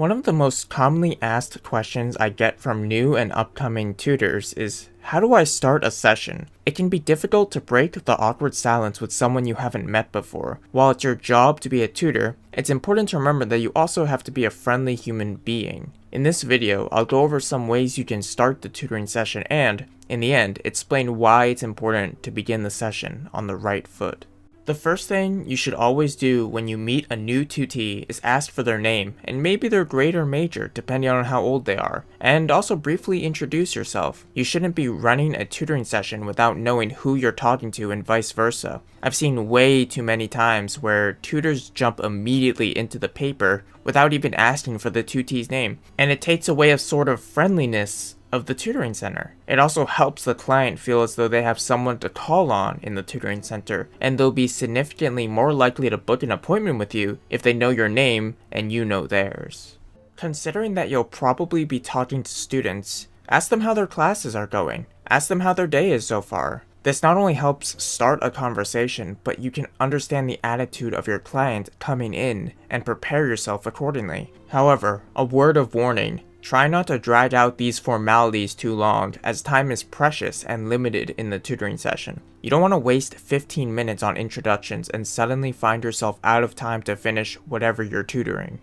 One of the most commonly asked questions I get from new and upcoming tutors is, how do I start a session? It can be difficult to break the awkward silence with someone you haven't met before. While it's your job to be a tutor, it's important to remember that you also have to be a friendly human being. In this video, I'll go over some ways you can start the tutoring session and, in the end, explain why it's important to begin the session on the right foot. The first thing you should always do when you meet a new tutee is ask for their name, and maybe their grade or major depending on how old they are, and also briefly introduce yourself. You shouldn't be running a tutoring session without knowing who you're talking to and vice versa. I've seen way too many times where tutors jump immediately into the paper without even asking for the tutee's name, and it takes away a sort of friendliness of the tutoring center. It also helps the client feel as though they have someone to call on in the tutoring center, and they'll be significantly more likely to book an appointment with you if they know your name and you know theirs. Considering that you'll probably be talking to students, ask them how their classes are going. Ask them how their day is so far. This not only helps start a conversation, but you can understand the attitude of your client coming in and prepare yourself accordingly. However, a word of warning: try not to drag out these formalities too long, as time is precious and limited in the tutoring session. You don't want to waste 15 minutes on introductions and suddenly find yourself out of time to finish whatever you're tutoring.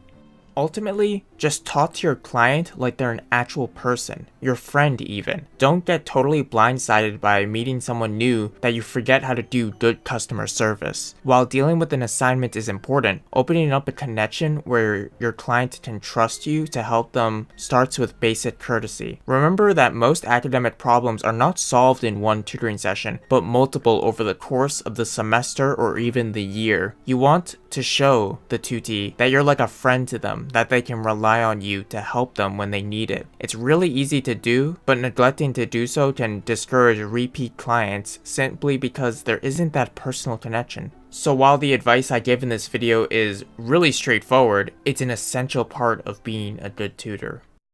Ultimately, just talk to your client like they're an actual person, your friend even. Don't get totally blindsided by meeting someone new that you forget how to do good customer service. While dealing with an assignment is important, opening up a connection where your client can trust you to help them starts with basic courtesy. Remember that most academic problems are not solved in one tutoring session, but multiple over the course of the semester or even the year. You want to show the tutee that you're like a friend to them, that they can rely on you to help them when they need it. It's really easy to do, but neglecting to do so can discourage repeat clients simply because there isn't that personal connection. So while the advice I give in this video is really straightforward, it's an essential part of being a good tutor.